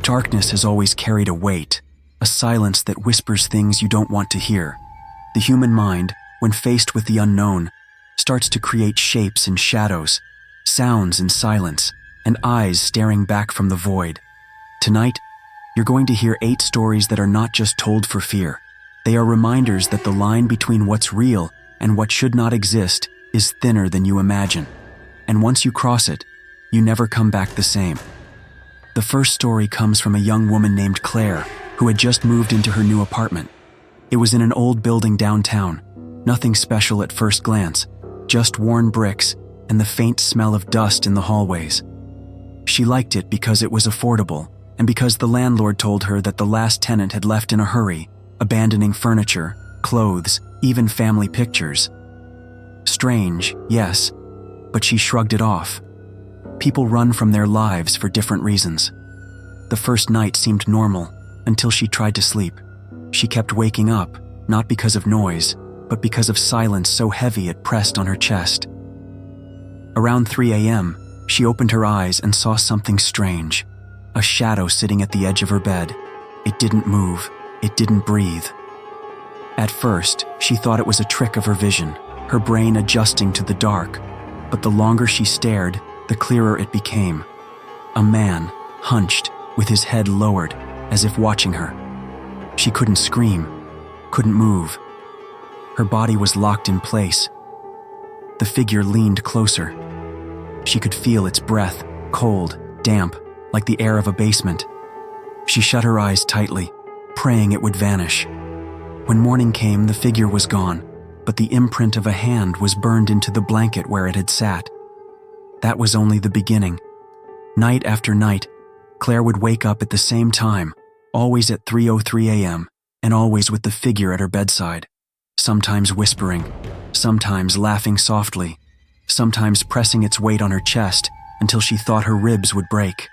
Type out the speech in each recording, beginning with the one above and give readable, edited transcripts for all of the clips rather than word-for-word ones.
Darkness has always carried a weight, a silence that whispers things you don't want to hear. The human mind, when faced with the unknown, starts to create shapes and shadows, sounds in silence, and eyes staring back from the void. Tonight, you're going to hear 8 stories that are not just told for fear. They are reminders that the line between what's real and what should not exist is thinner than you imagine. And once you cross it, you never come back the same. The first story comes from a young woman named Claire, who had just moved into her new apartment. It was in an old building downtown, nothing special at first glance, just worn bricks and the faint smell of dust in the hallways. She liked it because it was affordable, and because the landlord told her that the last tenant had left in a hurry, abandoning furniture, clothes, even family pictures. Strange, yes, but she shrugged it off. People run from their lives for different reasons. The first night seemed normal until she tried to sleep. She kept waking up, not because of noise, but because of silence so heavy it pressed on her chest. Around 3 a.m., she opened her eyes and saw something strange. A shadow sitting at the edge of her bed. It didn't move. It didn't breathe. At first, she thought it was a trick of her vision, her brain adjusting to the dark. But the longer she stared, the clearer it became. A man, hunched, with his head lowered, as if watching her. She couldn't scream, couldn't move. Her body was locked in place. The figure leaned closer. She could feel its breath, cold, damp, like the air of a basement. She shut her eyes tightly, praying it would vanish. When morning came, the figure was gone, but the imprint of a hand was burned into the blanket where it had sat. That was only the beginning. Night after night, Claire would wake up at the same time, always at 3:03 a.m., and always with the figure at her bedside, sometimes whispering, sometimes laughing softly, sometimes pressing its weight on her chest until she thought her ribs would break.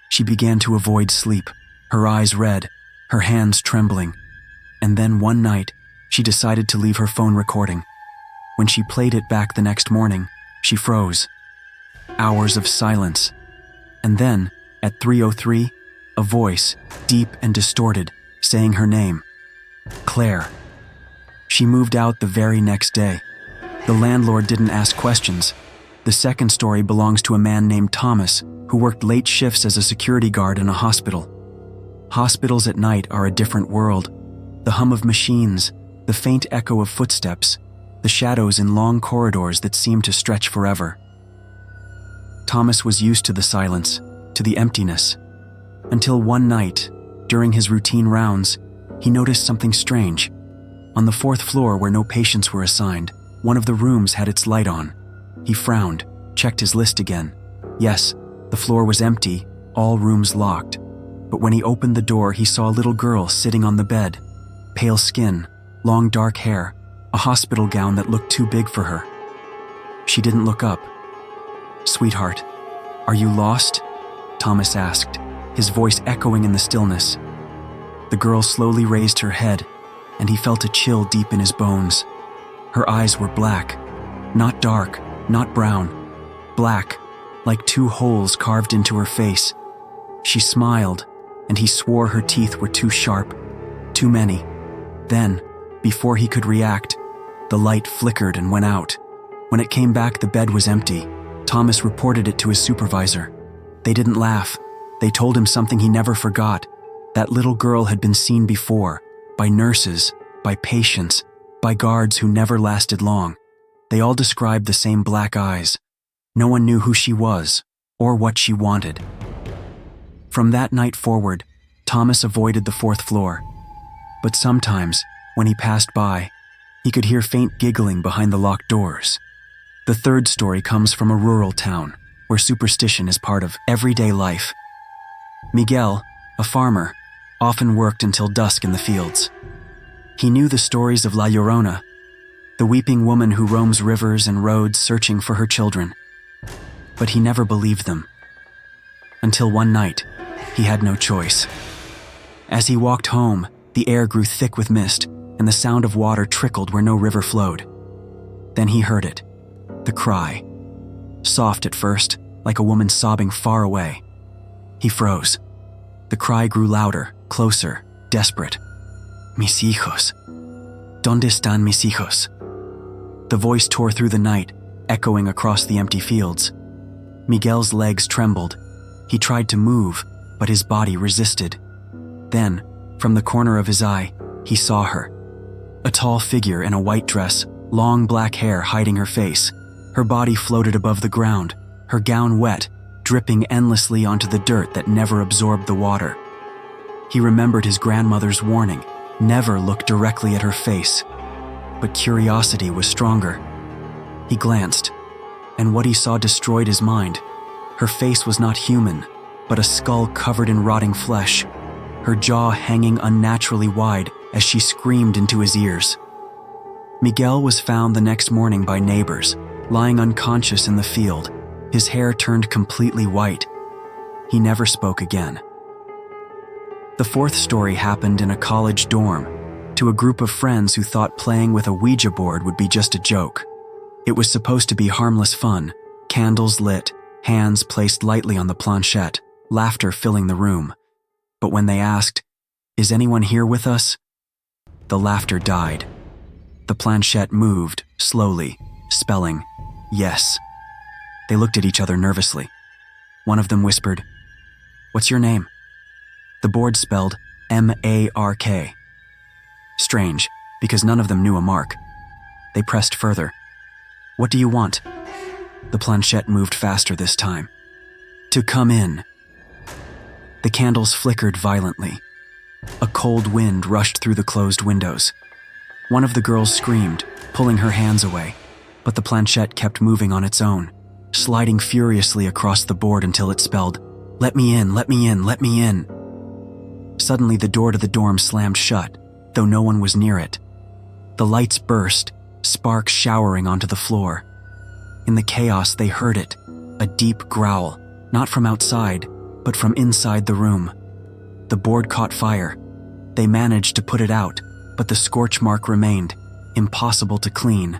She began to avoid sleep, her eyes red, her hands trembling. And then one night, she decided to leave her phone recording. When she played it back the next morning, she froze. Hours of silence. And then, at 3:03, a voice, deep and distorted, saying her name. Claire. She moved out the very next day. The landlord didn't ask questions. The second story belongs to a man named Thomas, who worked late shifts as a security guard in a hospital. Hospitals at night are a different world. The hum of machines, the faint echo of footsteps, the shadows in long corridors that seem to stretch forever. Thomas was used to the silence, to the emptiness, until one night, during his routine rounds, he noticed something strange. On the 4th floor where no patients were assigned, one of the rooms had its light on. He frowned, checked his list again. Yes, the floor was empty, all rooms locked. But when he opened the door, he saw a little girl sitting on the bed. Pale skin, long dark hair, a hospital gown that looked too big for her. She didn't look up. "Sweetheart, are you lost?" Thomas asked, his voice echoing in the stillness. The girl slowly raised her head, and he felt a chill deep in his bones. Her eyes were black, not dark, not brown, black, like 2 holes carved into her face. She smiled, and he swore her teeth were too sharp, too many. Then, before he could react, the light flickered and went out. When it came back, the bed was empty. Thomas reported it to his supervisor. They didn't laugh. They told him something he never forgot. That little girl had been seen before, by nurses, by patients, by guards who never lasted long. They all described the same black eyes. No one knew who she was, or what she wanted. From that night forward, Thomas avoided the 4th floor. But sometimes, when he passed by, he could hear faint giggling behind the locked doors. The third story comes from a rural town, where superstition is part of everyday life. Miguel, a farmer, often worked until dusk in the fields. He knew the stories of La Llorona, the weeping woman who roams rivers and roads searching for her children. But he never believed them. Until one night, he had no choice. As he walked home, the air grew thick with mist, and the sound of water trickled where no river flowed. Then he heard it, the cry. Soft at first, like a woman sobbing far away. He froze. The cry grew louder, closer, desperate. Mis hijos. ¿Dónde están mis hijos? The voice tore through the night, echoing across the empty fields. Miguel's legs trembled. He tried to move, but his body resisted. Then, from the corner of his eye, he saw her. A tall figure in a white dress, long black hair hiding her face. Her body floated above the ground, her gown wet, dripping endlessly onto the dirt that never absorbed the water. He remembered his grandmother's warning, never look directly at her face. But curiosity was stronger. He glanced, and what he saw destroyed his mind. Her face was not human, but a skull covered in rotting flesh, her jaw hanging unnaturally wide as she screamed into his ears. Miguel was found the next morning by neighbors, lying unconscious in the field, his hair turned completely white. He never spoke again. The fourth story happened in a college dorm, to a group of friends who thought playing with a Ouija board would be just a joke. It was supposed to be harmless fun, candles lit, hands placed lightly on the planchette, laughter filling the room. But when they asked, "Is anyone here with us?" the laughter died. The planchette moved, slowly, spelling, "Yes." They looked at each other nervously. One of them whispered, "What's your name?" The board spelled M-A-R-K. Strange, because none of them knew a mark. They pressed further. "What do you want?" The planchette moved faster this time. "To come in." The candles flickered violently. A cold wind rushed through the closed windows. One of the girls screamed, pulling her hands away, but the planchette kept moving on its own, sliding furiously across the board until it spelled, "Let me in, let me in, let me in." Suddenly the door to the dorm slammed shut, though no one was near it. The lights burst, sparks showering onto the floor. In the chaos they heard it, a deep growl, not from outside, but from inside the room. The board caught fire. They managed to put it out, but the scorch mark remained, impossible to clean,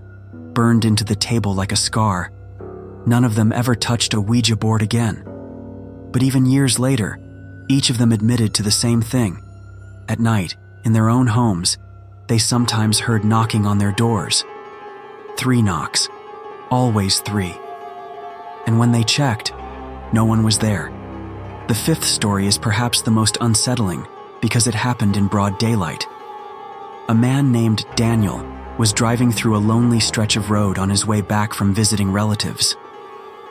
burned into the table like a scar. None of them ever touched a Ouija board again. But even years later, each of them admitted to the same thing. At night, in their own homes, they sometimes heard knocking on their doors. 3 knocks, always 3. And when they checked, no one was there. The fifth story is perhaps the most unsettling because it happened in broad daylight. A man named Daniel was driving through a lonely stretch of road on his way back from visiting relatives.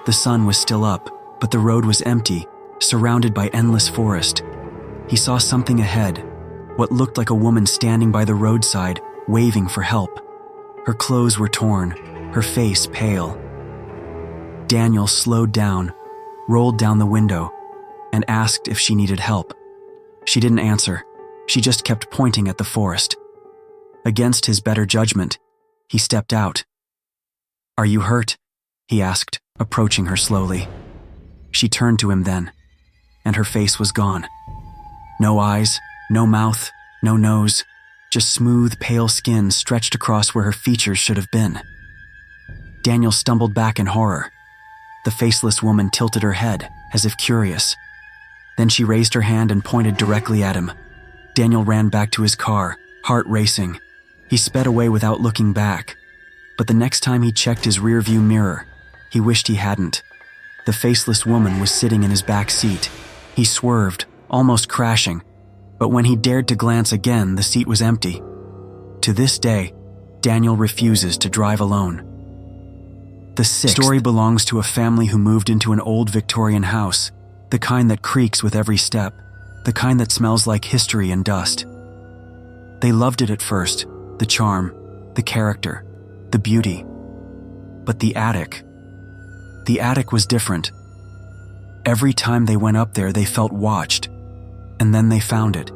The sun was still up, but the road was empty, surrounded by endless forest. He saw something ahead, what looked like a woman standing by the roadside, waving for help. Her clothes were torn, her face pale. Daniel slowed down, rolled down the window, and asked if she needed help. She didn't answer. She just kept pointing at the forest. Against his better judgment, he stepped out. "Are you hurt?" he asked, approaching her slowly. She turned to him then, and her face was gone. No eyes, no mouth, no nose, just smooth, pale skin stretched across where her features should have been. Daniel stumbled back in horror. The faceless woman tilted her head, as if curious. Then she raised her hand and pointed directly at him. Daniel ran back to his car, heart racing. He sped away without looking back. But the next time he checked his rearview mirror, he wished he hadn't. The faceless woman was sitting in his back seat. He swerved, almost crashing, but when he dared to glance again, the seat was empty. To this day, Daniel refuses to drive alone. The sixth story belongs to a family who moved into an old Victorian house, the kind that creaks with every step, the kind that smells like history and dust. They loved it at first, the charm, the character, the beauty. But the attic was different. Every time they went up there, they felt watched. And then they found it,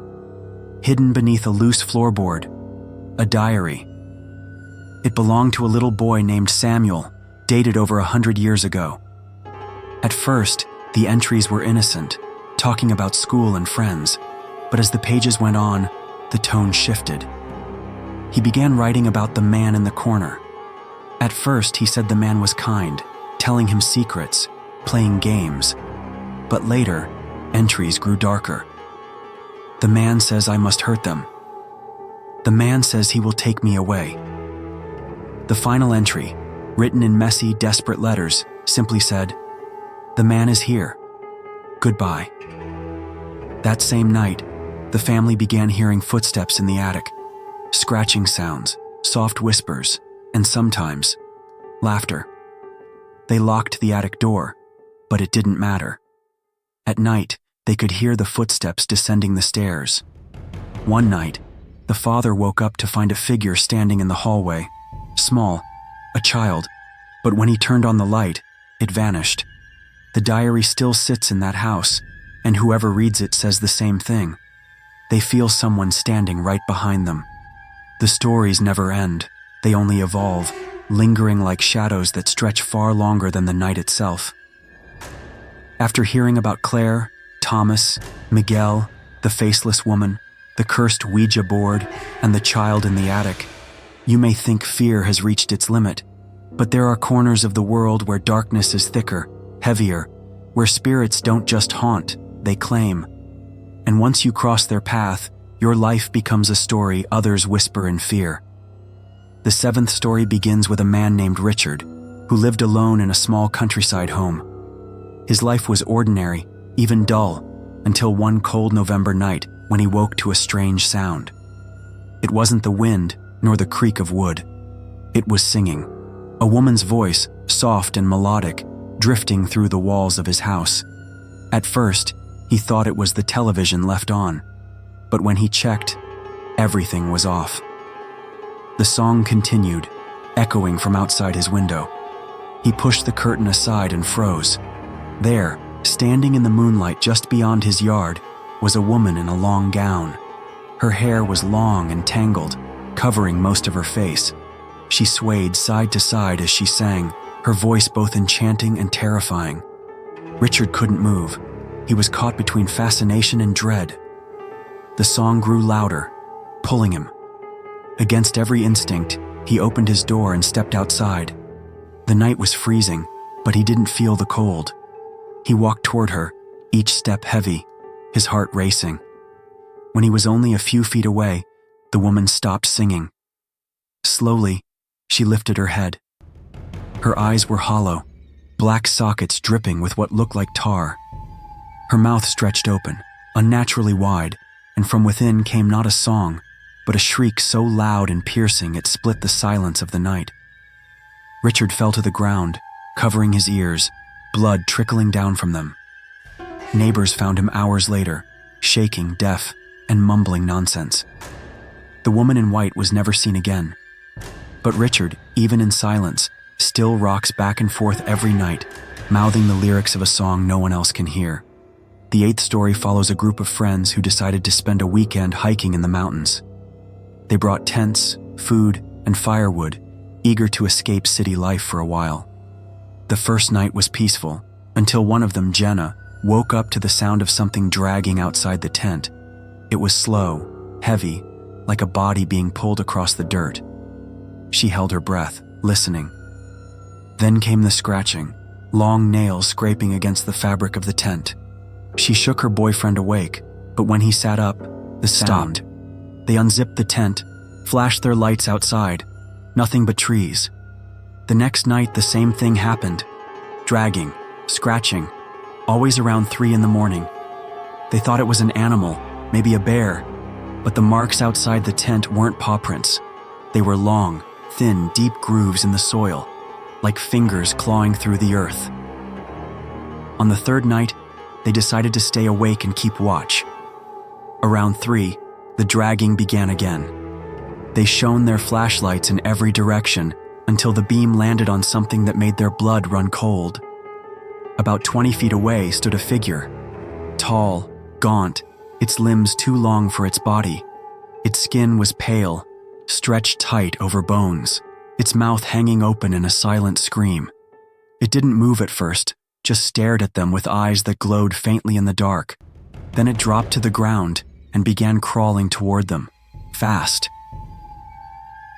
hidden beneath a loose floorboard, a diary. It belonged to a little boy named Samuel, dated over 100 years ago. At first, the entries were innocent, talking about school and friends, but as the pages went on, the tone shifted. He began writing about the man in the corner. At first, he said the man was kind, telling him secrets, playing games. But later, entries grew darker. The man says I must hurt them. The man says he will take me away. The final entry, written in messy, desperate letters, simply said, "The man is here. Goodbye." That same night, the family began hearing footsteps in the attic, scratching sounds, soft whispers, and sometimes, laughter. They locked the attic door, but it didn't matter. At night, they could hear the footsteps descending the stairs. One night, the father woke up to find a figure standing in the hallway, small, a child, but when he turned on the light, it vanished. The diary still sits in that house, and whoever reads it says the same thing. They feel someone standing right behind them. The stories never end, they only evolve, lingering like shadows that stretch far longer than the night itself. After hearing about Claire, Thomas, Miguel, the faceless woman, the cursed Ouija board, and the child in the attic, you may think fear has reached its limit, but there are corners of the world where darkness is thicker, heavier, where spirits don't just haunt, they claim. And once you cross their path, your life becomes a story others whisper in fear. The seventh story begins with a man named Richard, who lived alone in a small countryside home. His life was ordinary, even dull, until one cold November night when he woke to a strange sound. It wasn't the wind, nor the creak of wood. It was singing. A woman's voice, soft and melodic, drifting through the walls of his house. At first, he thought it was the television left on, but when he checked, everything was off. The song continued, echoing from outside his window. He pushed the curtain aside and froze. There, standing in the moonlight just beyond his yard, was a woman in a long gown. Her hair was long and tangled, covering most of her face. She swayed side to side as she sang, her voice both enchanting and terrifying. Richard couldn't move. He was caught between fascination and dread. The song grew louder, pulling him. Against every instinct, he opened his door and stepped outside. The night was freezing, but he didn't feel the cold. He walked toward her, each step heavy, his heart racing. When he was only a few feet away, the woman stopped singing. Slowly, she lifted her head. Her eyes were hollow, black sockets dripping with what looked like tar. Her mouth stretched open, unnaturally wide, and from within came not a song, but a shriek so loud and piercing it split the silence of the night. Richard fell to the ground, covering his ears, blood trickling down from them. Neighbors found him hours later, shaking, deaf, and mumbling nonsense. The woman in white was never seen again. But Richard, even in silence, still rocks back and forth every night, mouthing the lyrics of a song no one else can hear. The eighth story follows a group of friends who decided to spend a weekend hiking in the mountains. They brought tents, food, and firewood, eager to escape city life for a while. The first night was peaceful, until one of them, Jenna, woke up to the sound of something dragging outside the tent. It was slow, heavy, like a body being pulled across the dirt. She held her breath, listening. Then came the scratching, long nails scraping against the fabric of the tent. She shook her boyfriend awake, but when he sat up, the sound stopped. They unzipped the tent, flashed their lights outside. Nothing but trees. The next night, the same thing happened. Dragging, scratching, always around 3 a.m. They thought it was an animal, maybe a bear, but the marks outside the tent weren't paw prints. They were long, thin, deep grooves in the soil, like fingers clawing through the earth. On the third night, they decided to stay awake and keep watch. Around 3, the dragging began again. They shone their flashlights in every direction until the beam landed on something that made their blood run cold. About 20 feet away stood a figure. Tall, gaunt, its limbs too long for its body. Its skin was pale, stretched tight over bones, its mouth hanging open in a silent scream. It didn't move at first, just stared at them with eyes that glowed faintly in the dark. Then it dropped to the ground and began crawling toward them, fast.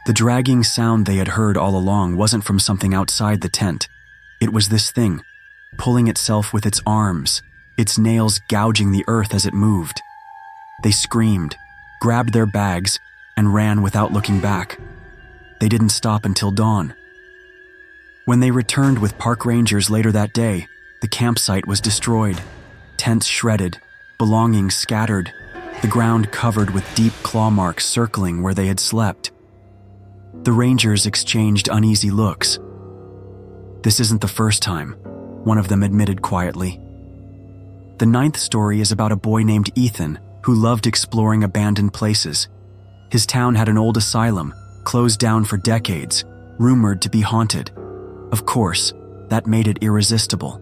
The dragging sound they had heard all along wasn't from something outside the tent. It was this thing, pulling itself with its arms, its nails gouging the earth as it moved. They screamed, grabbed their bags, and ran without looking back. They didn't stop until dawn. When they returned with park rangers later that day, the campsite was destroyed, tents shredded, belongings scattered, the ground covered with deep claw marks circling where they had slept. The rangers exchanged uneasy looks. "This isn't the first time," one of them admitted quietly. The 9th story is about a boy named Ethan who loved exploring abandoned places. His town had an old asylum, closed down for decades, rumored to be haunted. Of course, that made it irresistible.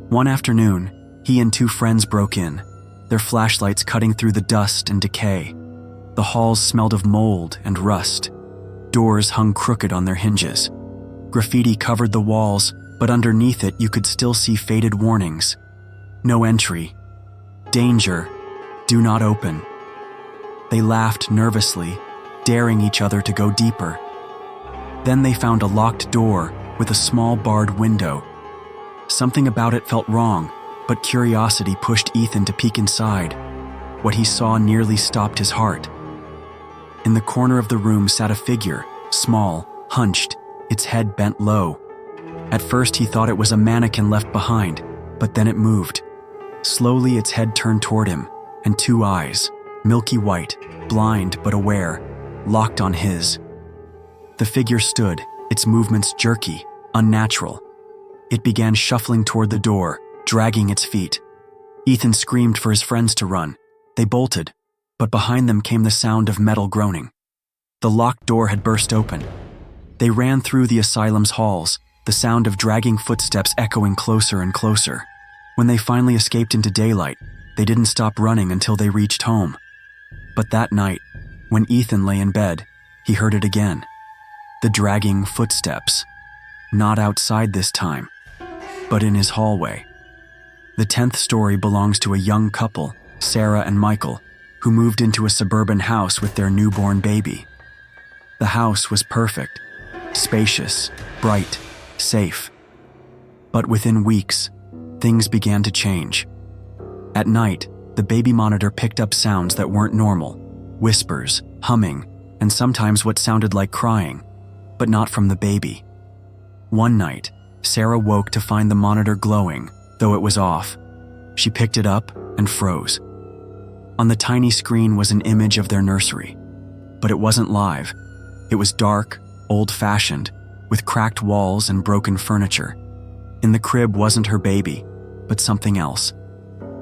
One afternoon, he and 2 friends broke in, their flashlights cutting through the dust and decay. The halls smelled of mold and rust. Doors hung crooked on their hinges. Graffiti covered the walls, but underneath it you could still see faded warnings. "No entry. Danger. Do not open." They laughed nervously, daring each other to go deeper. Then they found a locked door with a small barred window. Something about it felt wrong, but curiosity pushed Ethan to peek inside. What he saw nearly stopped his heart. In the corner of the room sat a figure, small, hunched, its head bent low. At first he thought it was a mannequin left behind, but then it moved. Slowly its head turned toward him, and 2 eyes, milky white, blind but aware, locked on his. The figure stood, its movements jerky, unnatural. It began shuffling toward the door, dragging its feet. Ethan screamed for his friends to run. They bolted, but behind them came the sound of metal groaning. The locked door had burst open. They ran through the asylum's halls, the sound of dragging footsteps echoing closer and closer. When they finally escaped into daylight, they didn't stop running until they reached home. But that night, when Ethan lay in bed, he heard it again. The dragging footsteps. Not outside this time, but in his hallway. The 10th story belongs to a young couple, Sarah and Michael, who moved into a suburban house with their newborn baby. The house was perfect, spacious, bright, safe. But within weeks, things began to change. At night, the baby monitor picked up sounds that weren't normal, whispers, humming, and sometimes what sounded like crying, but not from the baby. One night, Sarah woke to find the monitor glowing, though it was off. She picked it up and froze. On the tiny screen was an image of their nursery, but it wasn't live. It was dark, old-fashioned, with cracked walls and broken furniture. In the crib wasn't her baby, but something else.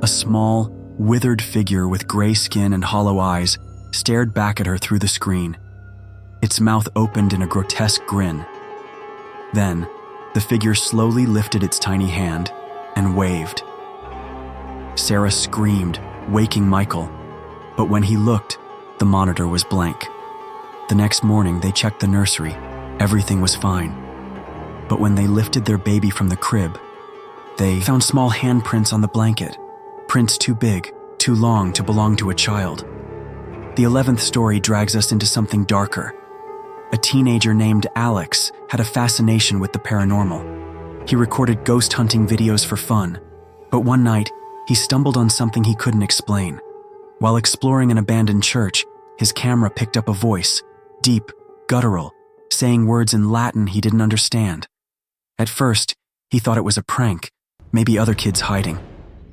A small, withered figure with gray skin and hollow eyes stared back at her through the screen. Its mouth opened in a grotesque grin. Then, the figure slowly lifted its tiny hand and waved. Sarah screamed, waking Michael, but when he looked, the monitor was blank. The next morning, they checked the nursery. Everything was fine. But when they lifted their baby from the crib, they found small handprints on the blanket, prints too big, too long to belong to a child. The 11th story drags us into something darker. A teenager named Alex had a fascination with the paranormal. He recorded ghost hunting videos for fun, but one night, he stumbled on something he couldn't explain. While exploring an abandoned church, his camera picked up a voice, deep, guttural, saying words in Latin he didn't understand. At first, he thought it was a prank, maybe other kids hiding.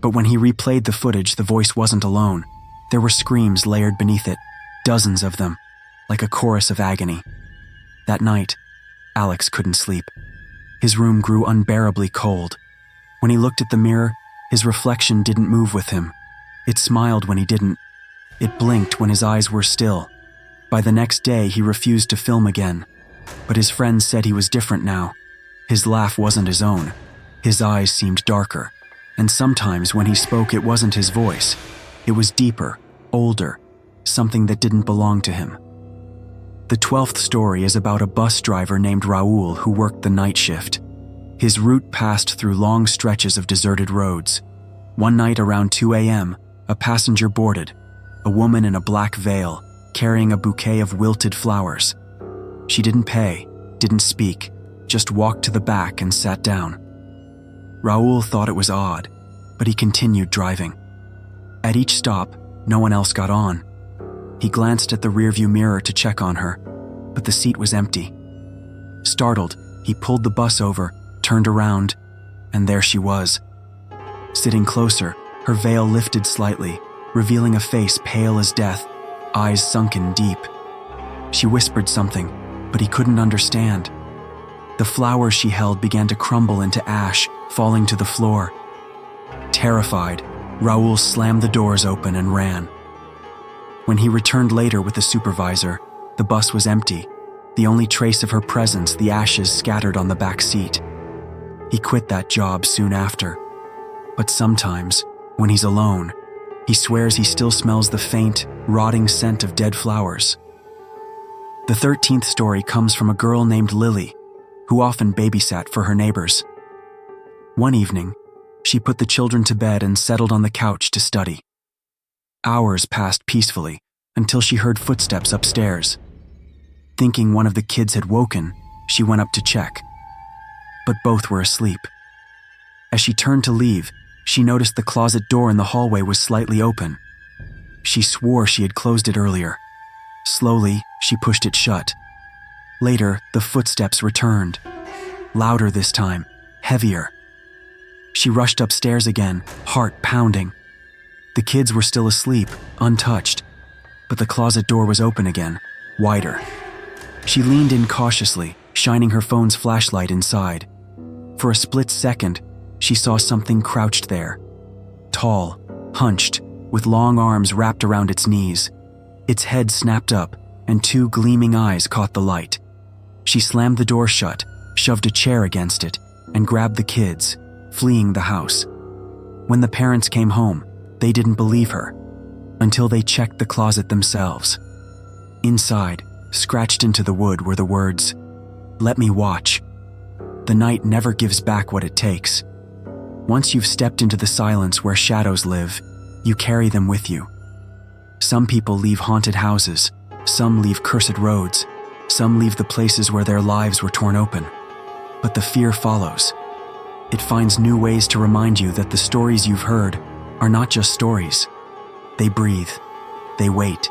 But when he replayed the footage, the voice wasn't alone. There were screams layered beneath it, dozens of them, like a chorus of agony. That night, Alex couldn't sleep. His room grew unbearably cold. When he looked at the mirror, his reflection didn't move with him. It smiled when he didn't. It blinked when his eyes were still. By the next day, he refused to film again. But his friends said he was different now. His laugh wasn't his own. His eyes seemed darker. And sometimes when he spoke, it wasn't his voice. It was deeper, older, something that didn't belong to him. The 12th story is about a bus driver named Raul who worked the night shift. His route passed through long stretches of deserted roads. One night around 2 a.m., a passenger boarded, a woman in a black veil, carrying a bouquet of wilted flowers. She didn't pay, didn't speak, just walked to the back and sat down. Raul thought it was odd, but he continued driving. At each stop, No one else got on. He glanced at the rearview mirror to check on her, but the seat was empty. Startled, he pulled the bus over, turned around, and there she was. Sitting closer, her veil lifted slightly, revealing a face pale as death, eyes sunken deep. She whispered something, but he couldn't understand. The flowers she held began to crumble into ash, falling to the floor. Terrified, Raoul slammed the doors open and ran. When he returned later with the supervisor, the bus was empty, the only trace of her presence the ashes scattered on the back seat. He quit that job soon after. But sometimes, when he's alone, he swears he still smells the faint, rotting scent of dead flowers. The 13th story comes from a girl named Lily, who often babysat for her neighbors. One evening, she put the children to bed and settled on the couch to study. Hours passed peacefully until she heard footsteps upstairs. Thinking one of the kids had woken, she went up to check. But both were asleep. As she turned to leave, she noticed the closet door in the hallway was slightly open. She swore she had closed it earlier. Slowly, she pushed it shut. Later, the footsteps returned. Louder this time, heavier. She rushed upstairs again, heart pounding. The kids were still asleep, untouched, but the closet door was open again, wider. She leaned in cautiously, shining her phone's flashlight inside. For a split second, she saw something crouched there. Tall, hunched, with long arms wrapped around its knees. Its head snapped up, and two gleaming eyes caught the light. She slammed the door shut, shoved a chair against it, and grabbed the kids, fleeing the house. When the parents came home, they didn't believe her, until they checked the closet themselves. Inside, scratched into the wood, were the words, "Let me watch." The night never gives back what it takes. Once you've stepped into the silence where shadows live, you carry them with you. Some people leave haunted houses, some leave cursed roads, some leave the places where their lives were torn open. But the fear follows. It finds new ways to remind you that the stories you've heard are not just stories. They breathe, they wait,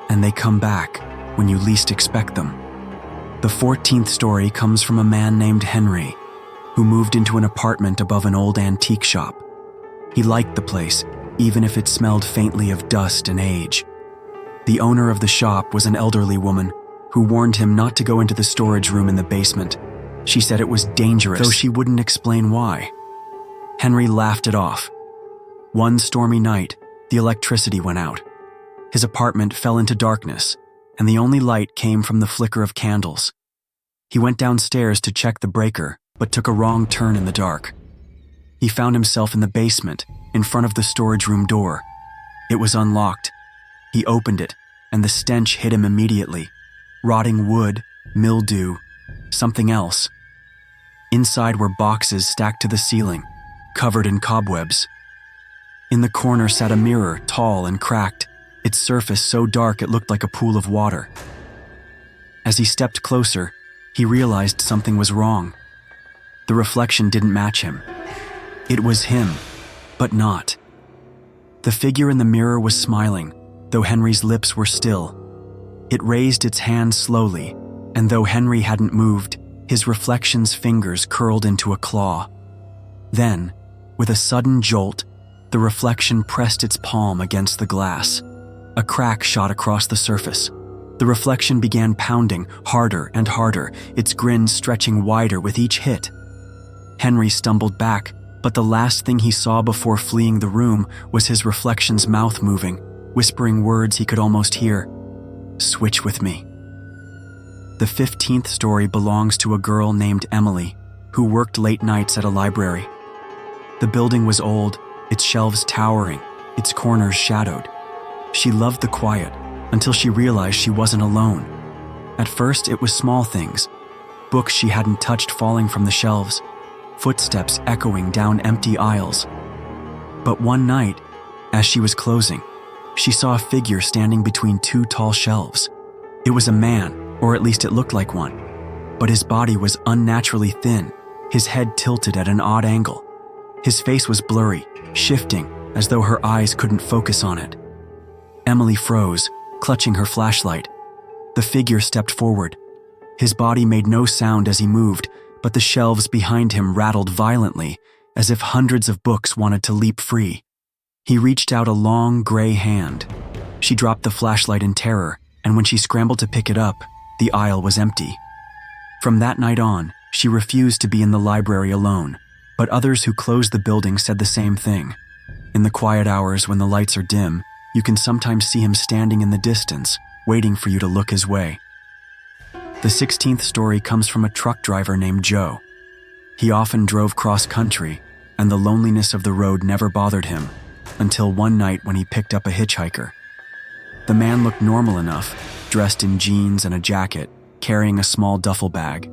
and they come back when you least expect them. The 14th story comes from a man named Henry, who moved into an apartment above an old antique shop. He liked the place, even if it smelled faintly of dust and age. The owner of the shop was an elderly woman who warned him not to go into the storage room in the basement. She said it was dangerous, though she wouldn't explain why. Henry laughed it off. One stormy night, the electricity went out. His apartment fell into darkness, and the only light came from the flicker of candles. He went downstairs to check the breaker, but took a wrong turn in the dark. He found himself in the basement, in front of the storage room door. It was unlocked. He opened it, and the stench hit him immediately. Rotting wood, mildew, something else. Inside were boxes stacked to the ceiling, covered in cobwebs. In the corner sat a mirror, tall and cracked, its surface so dark it looked like a pool of water. As he stepped closer, he realized something was wrong. The reflection didn't match him. It was him, but not. The figure in the mirror was smiling, though Henry's lips were still. It raised its hand slowly, and though Henry hadn't moved, his reflection's fingers curled into a claw. Then, with a sudden jolt, the reflection pressed its palm against the glass. A crack shot across the surface. The reflection began pounding harder and harder, its grin stretching wider with each hit. Henry stumbled back, but the last thing he saw before fleeing the room was his reflection's mouth moving, whispering words he could almost hear. "Switch with me." The 15th story belongs to a girl named Emily, who worked late nights at a library. The building was old, its shelves towering, its corners shadowed. She loved the quiet until she realized she wasn't alone. At first, it was small things, books she hadn't touched falling from the shelves, footsteps echoing down empty aisles. But one night, as she was closing, she saw a figure standing between two tall shelves. It was a man, or at least it looked like one, but his body was unnaturally thin, his head tilted at an odd angle. His face was blurry, shifting, as though her eyes couldn't focus on it. Emily froze, clutching her flashlight. The figure stepped forward. His body made no sound as he moved, but the shelves behind him rattled violently, as if hundreds of books wanted to leap free. He reached out a long, gray hand. She dropped the flashlight in terror, and when she scrambled to pick it up, the aisle was empty. From that night on, she refused to be in the library alone, but others who closed the building said the same thing. In the quiet hours when the lights are dim, you can sometimes see him standing in the distance, waiting for you to look his way. The 16th story comes from a truck driver named Joe. He often drove cross-country, and the loneliness of the road never bothered him, until one night when he picked up a hitchhiker. The man looked normal enough, dressed in jeans and a jacket, carrying a small duffel bag.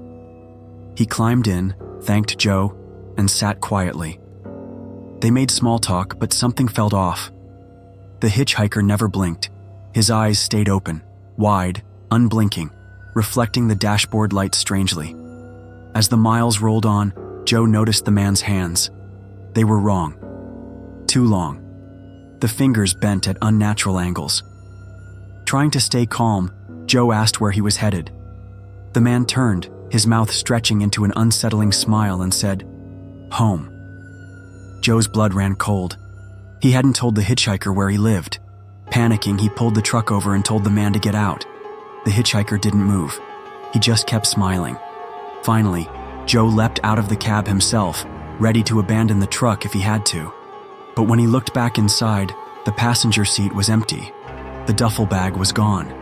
He climbed in, thanked Joe, and sat quietly. They made small talk, but something felt off. The hitchhiker never blinked. His eyes stayed open, wide, unblinking, reflecting the dashboard light strangely. As the miles rolled on, Joe noticed the man's hands. They were wrong. Too long. The fingers bent at unnatural angles. Trying to stay calm, Joe asked where he was headed. The man turned, his mouth stretching into an unsettling smile, and said, "Home." Joe's blood ran cold. He hadn't told the hitchhiker where he lived. Panicking, he pulled the truck over and told the man to get out. The hitchhiker didn't move. He just kept smiling. Finally, Joe leapt out of the cab himself, ready to abandon the truck if he had to. But when he looked back inside, the passenger seat was empty. The duffel bag was gone.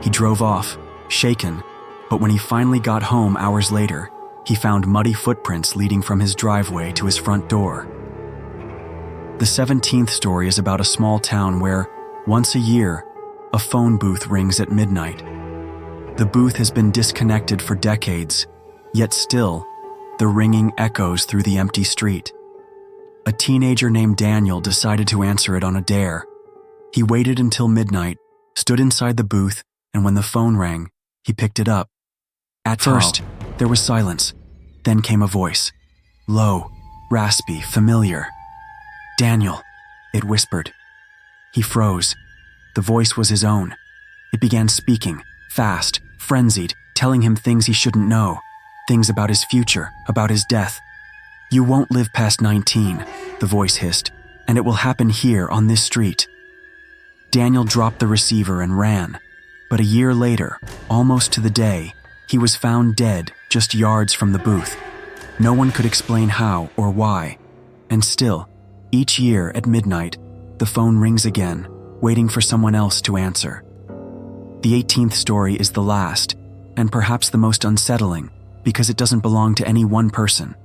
He drove off, shaken, but when he finally got home hours later, he found muddy footprints leading from his driveway to his front door. The 17th story is about a small town where, once a year, a phone booth rings at midnight. The booth has been disconnected for decades, yet still, the ringing echoes through the empty street. A teenager named Daniel decided to answer it on a dare. He waited until midnight, stood inside the booth, and when the phone rang, he picked it up. At first, there was silence. Then came a voice. Low, raspy, familiar. "Daniel," it whispered. He froze. The voice was his own. It began speaking, fast, frenzied, telling him things he shouldn't know, things about his future, about his death. "You won't live past 19, the voice hissed, "and it will happen here on this street." Daniel dropped the receiver and ran, but a year later, almost to the day, he was found dead just yards from the booth. No one could explain how or why, and still, each year at midnight, the phone rings again, waiting for someone else to answer. The 18th story is the last, and perhaps the most unsettling, because it doesn't belong to any one person.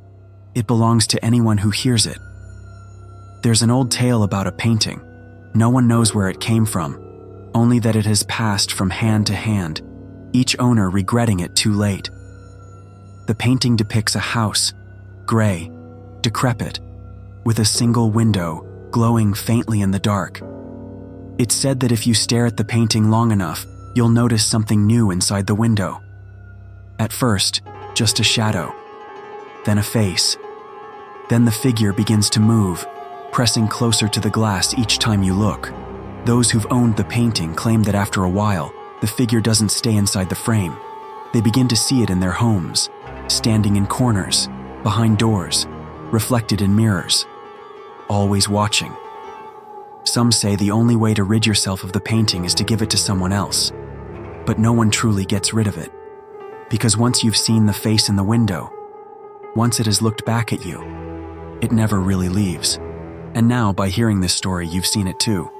It belongs to anyone who hears it. There's an old tale about a painting. No one knows where it came from, only that it has passed from hand to hand, each owner regretting it too late. The painting depicts a house, gray, decrepit, with a single window glowing faintly in the dark. It's said that if you stare at the painting long enough, you'll notice something new inside the window. At first, just a shadow, then a face. Then the figure begins to move, pressing closer to the glass each time you look. Those who've owned the painting claim that after a while, the figure doesn't stay inside the frame. They begin to see it in their homes, standing in corners, behind doors, reflected in mirrors, always watching. Some say the only way to rid yourself of the painting is to give it to someone else. But no one truly gets rid of it. Because once you've seen the face in the window, once it has looked back at you, it never really leaves. And now, by hearing this story, you've seen it too.